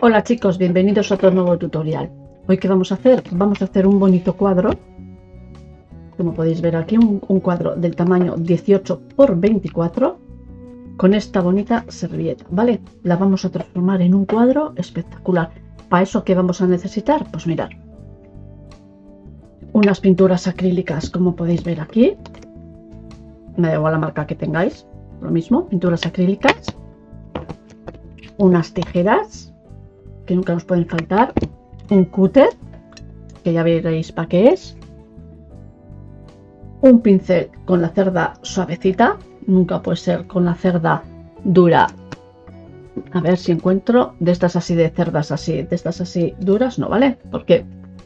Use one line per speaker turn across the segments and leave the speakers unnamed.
Hola chicos, bienvenidos a otro nuevo tutorial. Hoy ¿qué vamos a hacer? Vamos a hacer un bonito cuadro. Como podéis ver aquí, un cuadro del tamaño 18 por 24 con esta bonita servilleta, ¿vale? La vamos a transformar en un cuadro espectacular. ¿Para eso qué vamos a necesitar? Pues mirad, unas pinturas acrílicas, como podéis ver aquí. Me da igual la marca que tengáis, lo mismo, pinturas acrílicas. Unas tijeras, que nunca nos pueden faltar. Un cúter, que ya veréis para qué es. Un pincel con la cerda suavecita, nunca puede ser con la cerda dura. A ver si encuentro de estas así de cerdas así, de estas así duras, no, ¿vale? ¿Por qué?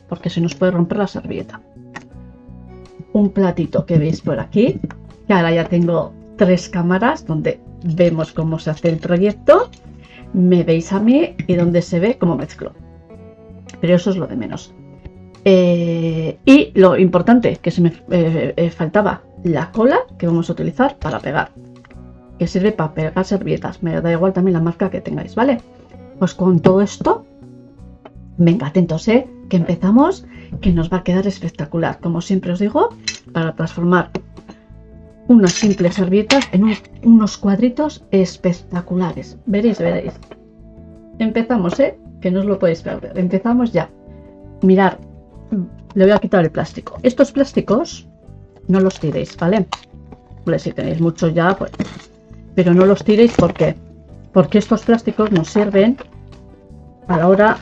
Porque se nos puede romper la servilleta. Un platito que veis por aquí, que ahora ya tengo 3 cámaras donde vemos cómo se hace el proyecto. Me veis a mí y donde se ve cómo mezclo. Pero eso es lo de menos. Y lo importante que se me faltaba, la cola que vamos a utilizar para pegar, que sirve para pegar servilletas. Me da igual también la marca que tengáis, ¿vale? Pues con todo esto, venga, atentos, que empezamos, que nos va a quedar espectacular, como siempre os digo, para transformar unas simples servilletas en unos cuadritos espectaculares. Veréis. Empezamos, que no os lo podéis perder. Empezamos ya. Mirad, le voy a quitar el plástico. Estos plásticos no los tiréis, ¿vale? Si tenéis muchos ya, pues, pero no los tiréis. ¿Por qué? Porque estos plásticos nos sirven a la hora,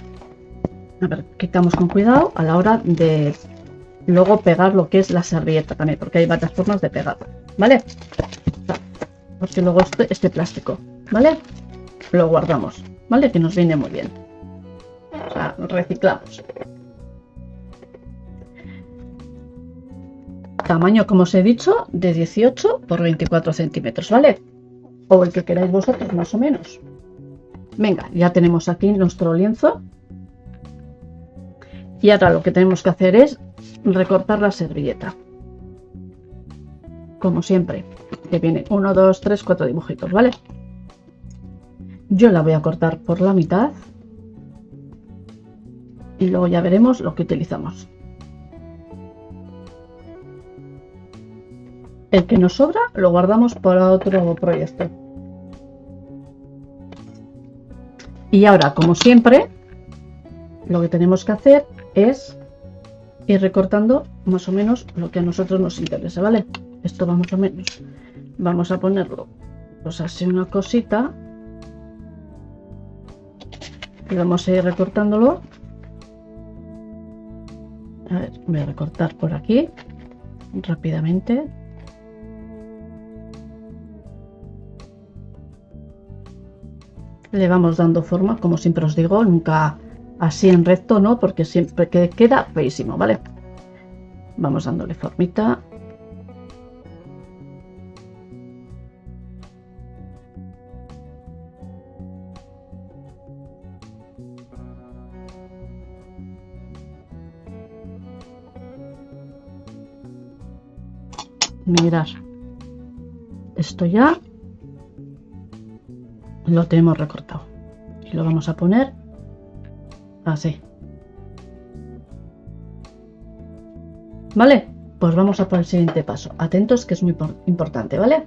a ver, quitamos con cuidado, a la hora de luego pegar lo que es la servilleta también, porque hay varias formas de pegar, ¿vale? Porque luego este plástico, ¿vale? Lo guardamos, ¿vale? Que nos viene muy bien. O sea, reciclamos. Tamaño, como os he dicho, de 18 por 24 centímetros, ¿vale? O el que queráis vosotros, más o menos. Venga, ya tenemos aquí nuestro lienzo. Y ahora lo que tenemos que hacer es recortar la servilleta. Como siempre, que viene 1, 2, 3, 4 dibujitos, ¿vale? Yo la voy a cortar por la mitad. Y luego ya veremos lo que utilizamos. El que nos sobra lo guardamos para otro proyecto. Y ahora, como siempre, lo que tenemos que hacer es ir recortando más o menos lo que a nosotros nos interesa, ¿vale? Esto va más o menos. Vamos a ponerlo, pues así una cosita. Y vamos a ir recortándolo. A ver, voy a recortar por aquí rápidamente. Le vamos dando forma, como siempre os digo, nunca así en recto, ¿no? Porque siempre queda feísimo, ¿vale? Vamos dándole formita. Mirad, esto ya lo tenemos recortado y lo vamos a poner así, ¿vale? Pues vamos a por el siguiente paso. Atentos, que es muy importante, ¿vale?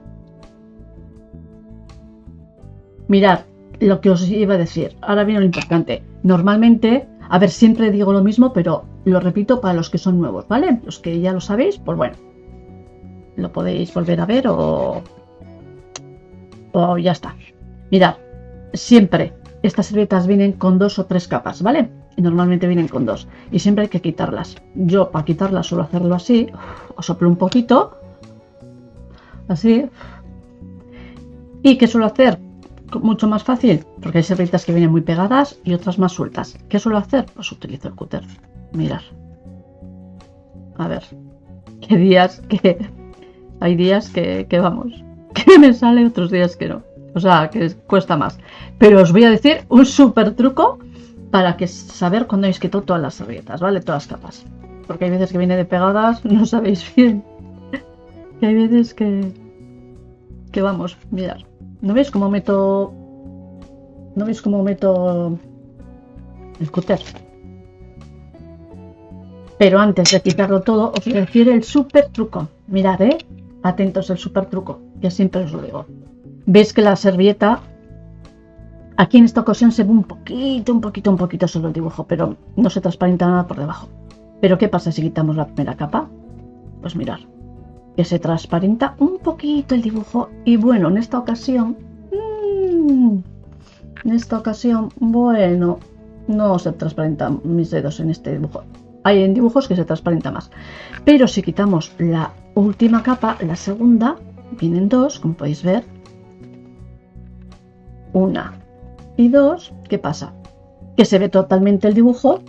Mirad lo que os iba a decir. Ahora viene lo importante. Normalmente, a ver, siempre digo lo mismo, pero lo repito para los que son nuevos, ¿vale? Los que ya lo sabéis, pues bueno, lo podéis volver a ver o ya está. Mirad, siempre estas servilletas vienen con 2 o 3 capas, ¿vale? Y normalmente vienen con 2. Y siempre hay que quitarlas. Yo para quitarlas suelo hacerlo así. Os soplo un poquito. Así. ¿Y qué suelo hacer? Mucho más fácil. Porque hay servilletas que vienen muy pegadas y otras más sueltas. ¿Qué suelo hacer? Pues utilizo el cúter. Mirad. A ver. Qué días que... Hay días que vamos. Que me sale, otros días que no. O sea, que cuesta más. Pero os voy a decir un súper truco para que saber cuándo habéis quitado todas las servilletas, ¿vale? Todas las capas. Porque hay veces que viene de pegadas, no sabéis bien. Y hay veces que vamos, mirad. ¿No veis cómo meto el cúter. Pero antes de quitarlo todo, os voy a decir el súper truco. Mirad, atentos al súper truco, que siempre os lo digo. Veis que la servilleta, aquí en esta ocasión se ve un poquito solo el dibujo, pero no se transparenta nada por debajo. Pero ¿qué pasa si quitamos la primera capa? Pues mirad, que se transparenta un poquito el dibujo. Y bueno, en esta ocasión, bueno, no se transparentan mis dedos en este dibujo. Hay en dibujos que se transparenta más. Pero si quitamos la última capa, la segunda, vienen dos, como podéis ver. Una y dos. ¿Qué pasa? Que se ve totalmente el dibujo.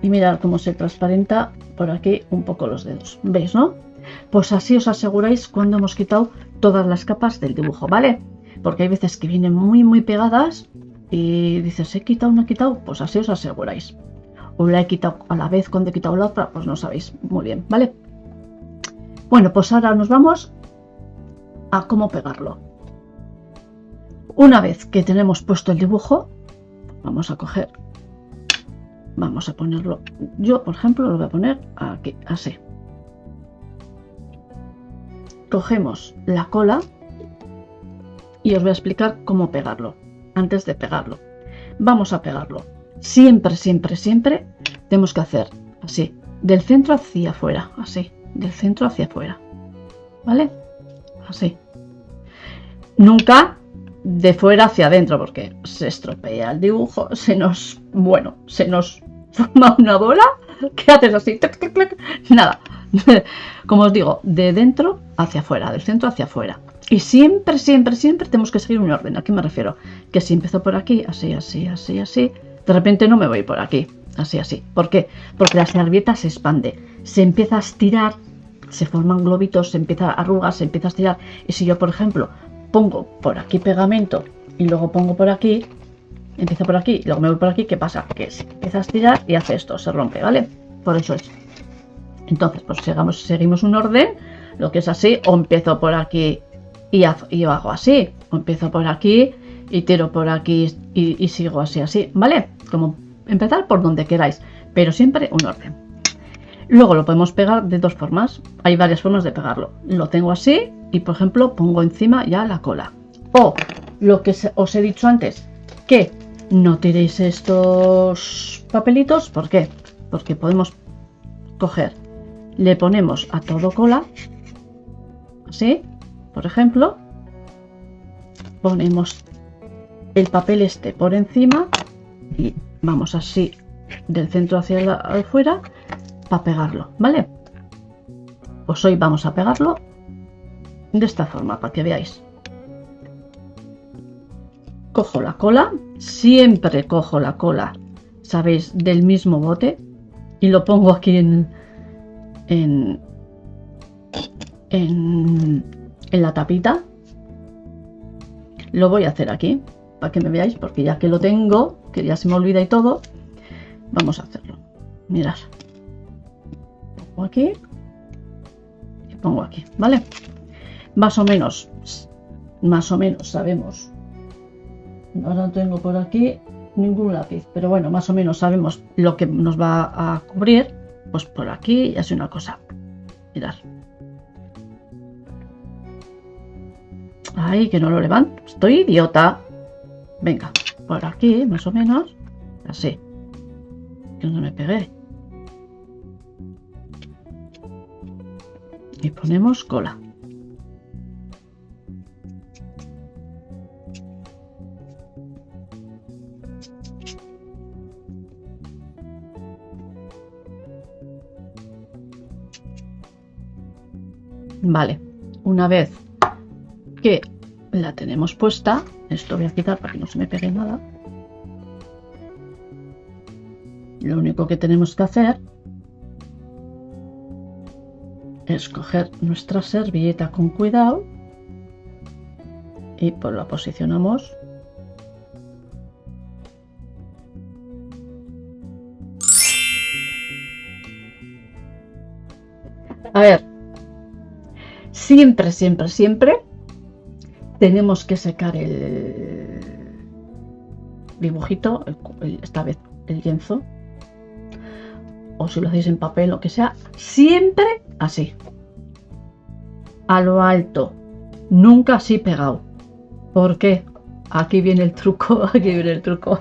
Y mirad cómo se transparenta por aquí un poco los dedos. ¿Veis, no? Pues así os aseguráis cuando hemos quitado todas las capas del dibujo, ¿vale? Porque hay veces que vienen muy pegadas y dices, ¿he quitado o no he quitado? Pues así os aseguráis. O la he quitado a la vez cuando he quitado la otra, pues no sabéis muy bien, ¿vale? Bueno, pues ahora nos vamos a cómo pegarlo. Una vez que tenemos puesto el dibujo, vamos a coger, vamos a ponerlo, yo por ejemplo lo voy a poner aquí, así. Cogemos la cola y os voy a explicar cómo pegarlo. Antes de pegarlo, vamos a pegarlo. Siempre tenemos que hacer así, del centro hacia afuera, así, del centro hacia afuera, ¿vale? Así. Nunca de fuera hacia adentro, porque se estropea el dibujo, se nos forma una bola. ¿Qué haces así? ¡Tac, tac, tac! Nada. Como os digo, de dentro hacia afuera, del centro hacia afuera. Y siempre tenemos que seguir un orden. ¿A qué me refiero? Que si empiezo por aquí, así, de repente no me voy por aquí, así. ¿Por qué? Porque la servilleta se expande, se empieza a estirar, se forman globitos, se empieza a arrugar, se empieza a estirar. Y si yo, por ejemplo, pongo por aquí pegamento y luego pongo por aquí, empiezo por aquí y luego me voy por aquí, ¿qué pasa? Que se empieza a estirar y hace esto, se rompe, ¿vale? Por eso es. Entonces, pues seguimos un orden, lo que es así, o empiezo por aquí y hago así, o empiezo por aquí y tiro por aquí y sigo así, ¿vale? Como empezar por donde queráis, pero siempre un orden. Luego lo podemos pegar de dos formas. Hay varias formas de pegarlo. Lo tengo así y, por ejemplo, pongo encima ya la cola. O lo que os he dicho antes, que no tiréis estos papelitos. ¿Por qué? Porque podemos coger, le ponemos a todo cola, así, por ejemplo, ponemos el papel este por encima y vamos así del centro hacia afuera para pegarlo, ¿vale? Pues hoy vamos a pegarlo de esta forma para que veáis. Cojo la cola, siempre cojo la cola, sabéis, del mismo bote y lo pongo aquí en la tapita. Lo voy a hacer aquí para que me veáis, porque ya que lo tengo, que ya se me olvida y todo, vamos a hacerlo. Mirad, pongo aquí y pongo aquí, ¿vale? Más o menos sabemos. Ahora no tengo por aquí ningún lápiz, pero bueno, más o menos sabemos lo que nos va a cubrir. Pues por aquí y así una cosa. Mirad. Ay, que no lo levanto. Estoy idiota. Venga, por aquí, más o menos. Así. Que no me pegué. Y ponemos cola. Vale, una vez que la tenemos puesta, esto voy a quitar para que no se me pegue nada. Lo único que tenemos que hacer es coger nuestra servilleta con cuidado y pues la posicionamos. A ver, siempre tenemos que secar el dibujito, esta vez el lienzo, o si lo hacéis en papel, lo que sea, siempre así, a lo alto, nunca así pegado. ¿Por qué? Aquí viene el truco, aquí viene el truco.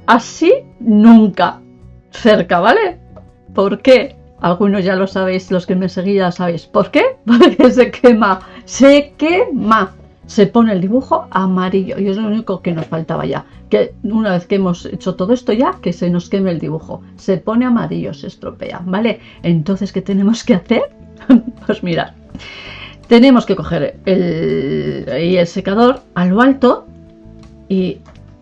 Así nunca, cerca, ¿vale? ¿Por qué? Algunos ya lo sabéis, los que me seguís ya sabéis. ¿Por qué? Porque se quema, se quema. Se pone el dibujo amarillo y es lo único que nos faltaba ya. Que una vez que hemos hecho todo esto ya, que se nos queme el dibujo. Se pone amarillo, se estropea, ¿vale? Entonces, ¿qué tenemos que hacer? Pues mirad, tenemos que coger el secador a lo alto y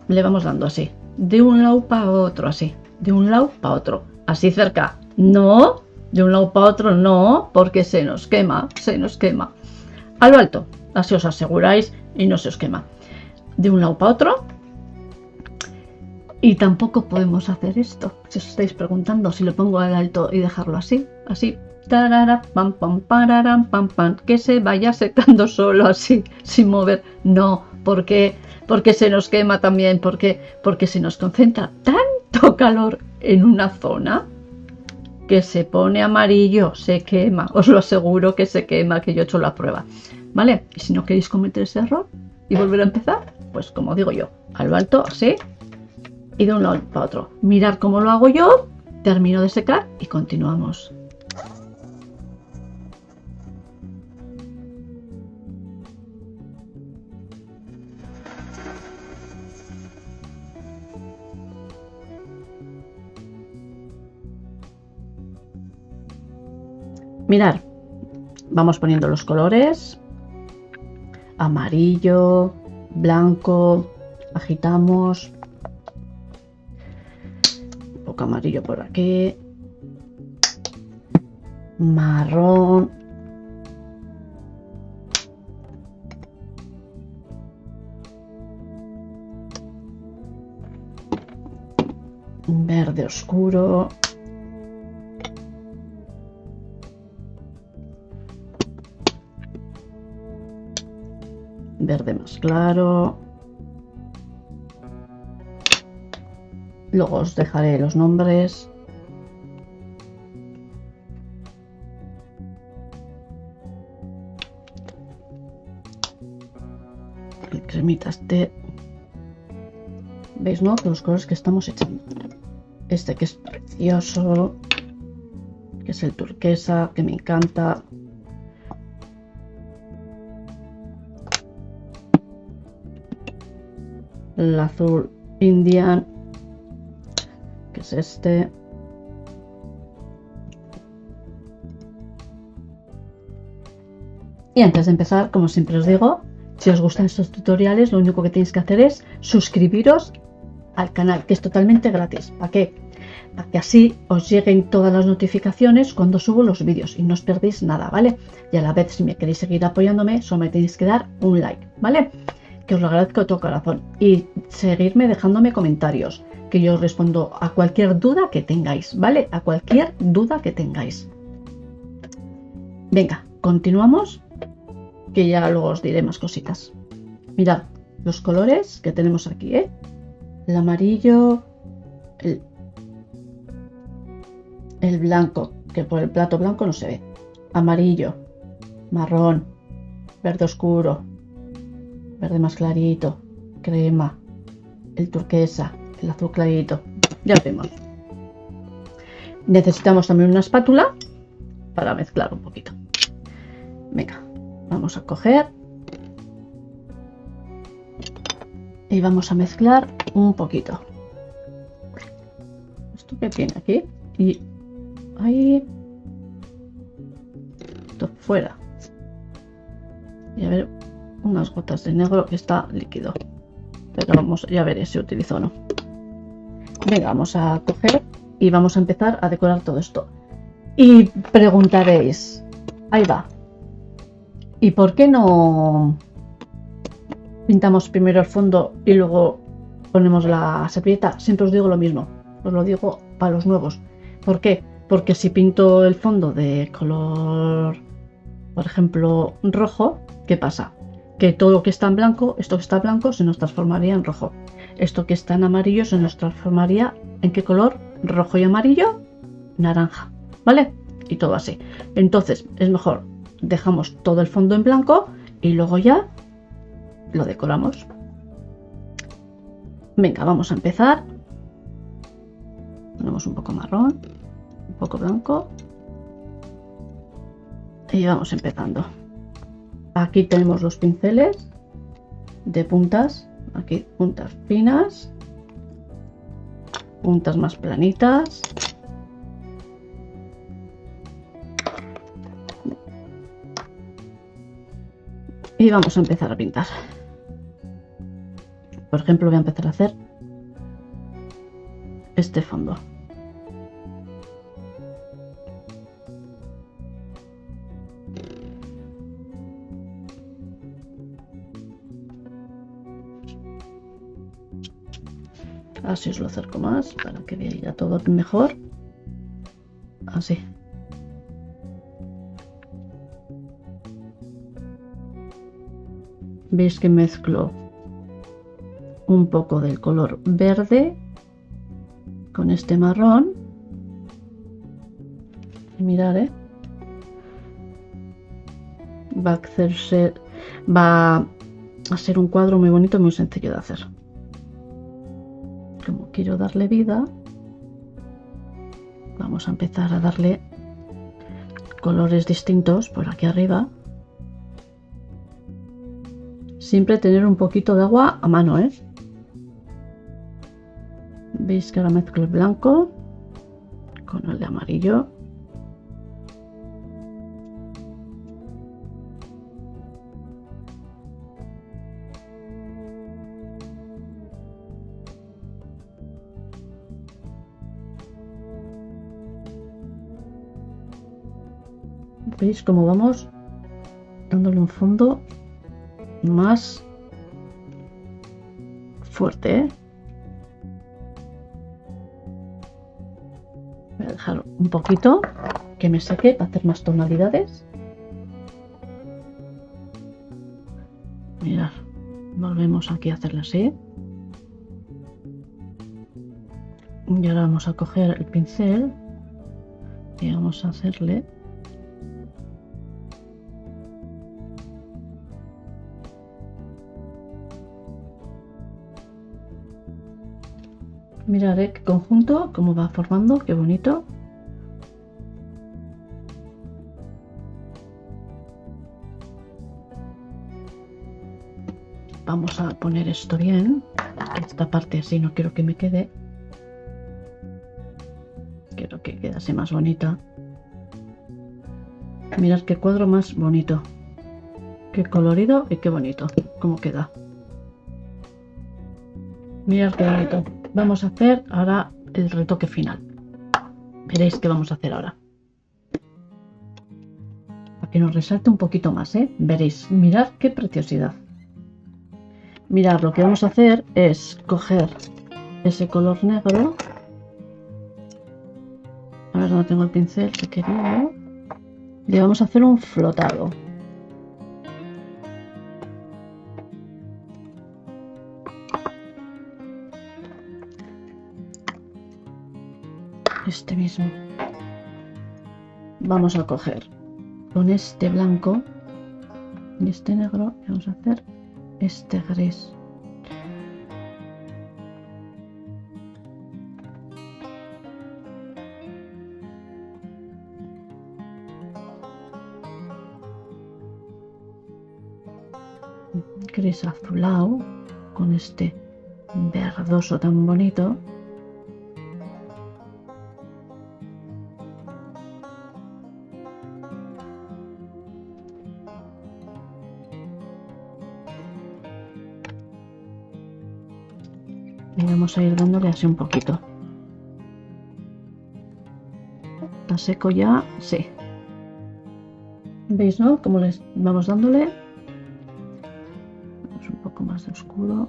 le vamos dando así. De un lado para otro, así. De un lado para otro. Así cerca. No, de un lado para otro no, porque se nos quema, se nos quema. A lo alto, así os aseguráis y no se os quema. De un lado para otro. Y tampoco podemos hacer esto. Si os estáis preguntando, si lo pongo al alto y dejarlo así, así. Tarara, pam, pam, pararam, pam, pam, que se vaya secando solo así, sin mover. No, porque se nos quema también, porque se nos concentra tanto calor en una zona que se pone amarillo, se quema. Os lo aseguro que se quema, que yo he hecho la prueba, ¿vale? Y si no queréis cometer ese error y volver a empezar, pues como digo yo, a lo alto, así, y de un lado para otro. Mirad cómo lo hago yo, termino de secar y continuamos. Mirad, vamos poniendo los colores, amarillo, blanco, agitamos, un poco amarillo por aquí, marrón, verde oscuro, verde más claro. Luego os dejaré los nombres. El cremita este. ¿Veis, no? Los colores que estamos echando. Este que es precioso, que es el turquesa, que me encanta. El azul Indian, que es este. Y antes de empezar, como siempre os digo, si os gustan estos tutoriales, lo único que tenéis que hacer es suscribiros al canal, que es totalmente gratis. ¿Para qué? Para que así os lleguen todas las notificaciones cuando subo los vídeos y no os perdéis nada, ¿vale? Y a la vez, si me queréis seguir apoyándome, solo me tenéis que dar un like, ¿vale? Que os lo agradezco de todo corazón. Y seguirme dejándome comentarios, que yo os respondo a cualquier duda que tengáis, ¿vale? A cualquier duda que tengáis. Venga, continuamos, que ya luego os diré más cositas. Mirad los colores que tenemos aquí, ¿eh? El amarillo, el blanco, que por el plato blanco no se ve. Amarillo, marrón, verde oscuro, verde más clarito, crema, el turquesa, el azul clarito. Ya vemos. Necesitamos también una espátula para mezclar un poquito. Venga, vamos a coger y vamos a mezclar un poquito. Esto que tiene aquí y ahí, esto fuera. Y a ver, unas gotas de negro que está líquido, pero vamos, ya veré si utilizo o no. Venga, vamos a coger y vamos a empezar a decorar todo esto. Y preguntaréis, ahí va, ¿y por qué no pintamos primero el fondo y luego ponemos la servilleta? Siempre os digo lo mismo, os lo digo para los nuevos. ¿Por qué? Porque si pinto el fondo de color, por ejemplo, rojo, ¿qué pasa? Que todo lo que está en blanco, esto que está blanco, se nos transformaría en rojo. Esto que está en amarillo se nos transformaría ¿en qué color? Rojo y amarillo, naranja, ¿vale? Y todo así. Entonces es mejor, dejamos todo el fondo en blanco y luego ya lo decoramos. Venga, vamos a empezar. Ponemos un poco marrón, un poco blanco y vamos empezando. Aquí tenemos los pinceles de puntas, aquí puntas finas, puntas más planitas. Y vamos a empezar a pintar. Por ejemplo, voy a empezar a hacer este fondo. Así os lo acerco más para que veáis ya todo mejor. Así. Veis que mezclo un poco del color verde con este marrón. Mirad, va a ser un cuadro muy bonito, muy sencillo de hacer. Como quiero darle vida, vamos a empezar a darle colores distintos por aquí arriba. Siempre tener un poquito de agua a mano, Veis que ahora mezclo el blanco con el de amarillo. ¿Veis cómo vamos dándole un fondo más fuerte, Voy a dejar un poquito que me seque para hacer más tonalidades. Mirad, volvemos aquí a hacerla así. Y ahora vamos a coger el pincel y vamos a hacerle mirad, qué conjunto, cómo va formando, qué bonito. Vamos a poner esto bien. Esta parte así no quiero que me quede. Quiero que quedase más bonita. Mirad qué cuadro más bonito. Qué colorido y qué bonito. Cómo queda. Mirad qué bonito. Vamos a hacer ahora el retoque final. Veréis qué vamos a hacer ahora. Para que nos resalte un poquito más, Veréis. Mirad qué preciosidad. Mirad, lo que vamos a hacer es coger ese color negro. A ver dónde tengo el pincel que quería. Le vamos a hacer un flotado. Este mismo. Vamos a coger con este blanco y este negro y vamos a hacer este gris. Gris azulado con este verdoso tan bonito. Y vamos a ir dándole así un poquito. Está seco ya, sí. ¿Veis, no? Como les vamos dándole. Vamos un poco más de oscuro.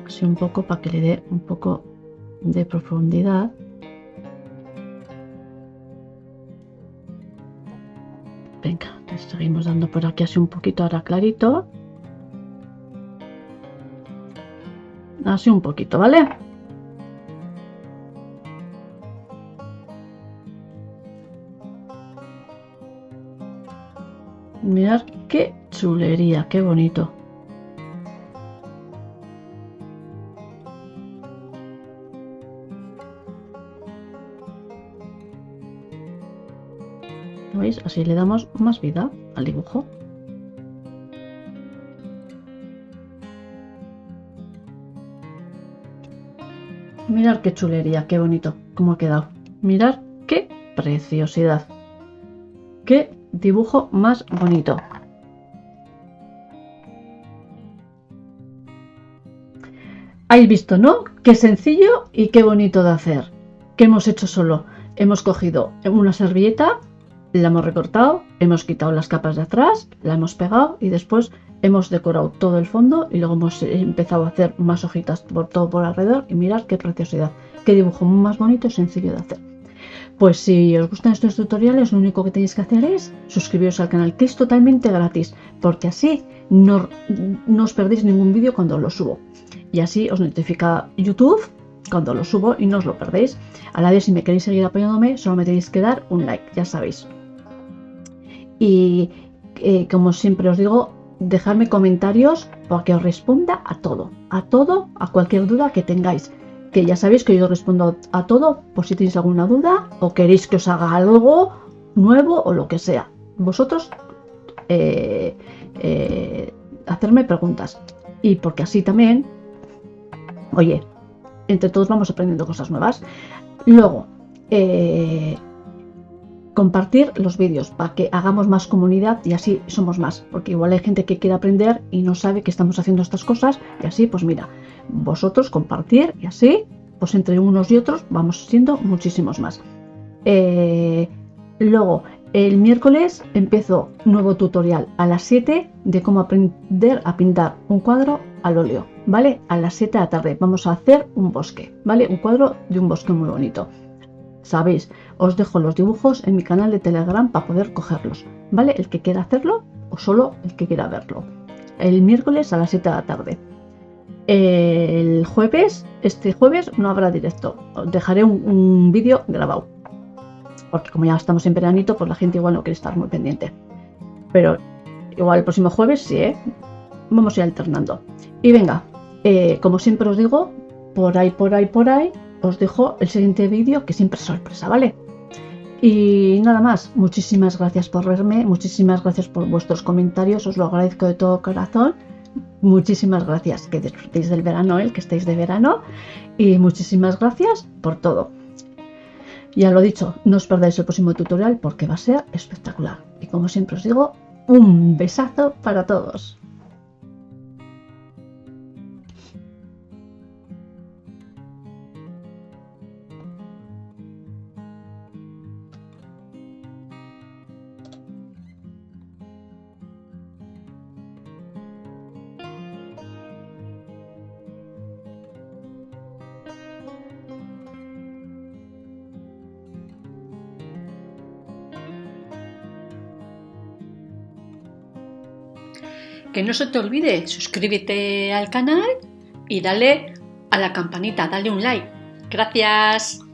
Así un poco para que le dé un poco de profundidad. Venga, le seguimos dando por aquí así un poquito ahora clarito. así un poquito, ¿vale? Mirad qué chulería, qué bonito. ¿Veis? Así le damos más vida al dibujo. Mirad qué chulería, qué bonito, cómo ha quedado. Mirad qué preciosidad. Qué dibujo más bonito. Habéis visto, ¿no? Qué sencillo y qué bonito de hacer. ¿Qué hemos hecho solo? Hemos cogido una servilleta, la hemos recortado, hemos quitado las capas de atrás, la hemos pegado y después hemos decorado todo el fondo y luego hemos empezado a hacer más hojitas por todo por alrededor y mirad qué preciosidad, qué dibujo más bonito y sencillo de hacer. Pues si os gustan estos tutoriales, lo único que tenéis que hacer es suscribiros al canal, que es totalmente gratis, porque así no os perdéis ningún vídeo cuando lo subo. Y así os notifica YouTube cuando lo subo y no os lo perdéis. A la vez, si me queréis seguir apoyándome, solo me tenéis que dar un like, ya sabéis. Y como siempre os digo, dejadme comentarios para que os responda a todo, a cualquier duda que tengáis. Que ya sabéis que yo respondo a todo por si tenéis alguna duda o queréis que os haga algo nuevo o lo que sea. Vosotros hacerme preguntas. Y porque así también, oye, entre todos vamos aprendiendo cosas nuevas. Luego, compartir los vídeos para que hagamos más comunidad y así somos más, porque igual hay gente que quiere aprender y no sabe que estamos haciendo estas cosas y así pues mira, vosotros compartir y así pues entre unos y otros vamos siendo muchísimos más. Luego el miércoles empiezo un nuevo tutorial a las 7 de cómo aprender a pintar un cuadro al óleo, ¿vale? A las 7 de la tarde vamos a hacer un bosque, ¿vale? Un cuadro de un bosque muy bonito. Sabéis, os dejo los dibujos en mi canal de Telegram para poder cogerlos, ¿vale? El que quiera hacerlo o solo el que quiera verlo. El miércoles a las 7 de la tarde. El jueves, este jueves no habrá directo. Os dejaré un vídeo grabado. Porque como ya estamos en veranito, pues la gente igual no quiere estar muy pendiente. Pero igual el próximo jueves sí, ¿eh? Vamos a ir alternando. Y venga, como siempre os digo, por ahí, os dejo el siguiente vídeo, que siempre es sorpresa, ¿vale? Y nada más, muchísimas gracias por verme, muchísimas gracias por vuestros comentarios, os lo agradezco de todo corazón. Muchísimas gracias, que disfrutéis del verano, que estéis de verano, y muchísimas gracias por todo. Ya lo dicho, no os perdáis el próximo tutorial porque va a ser espectacular. Y como siempre os digo, un besazo para todos.
Que no se te olvide, suscríbete al canal y dale a la campanita, dale un like. Gracias.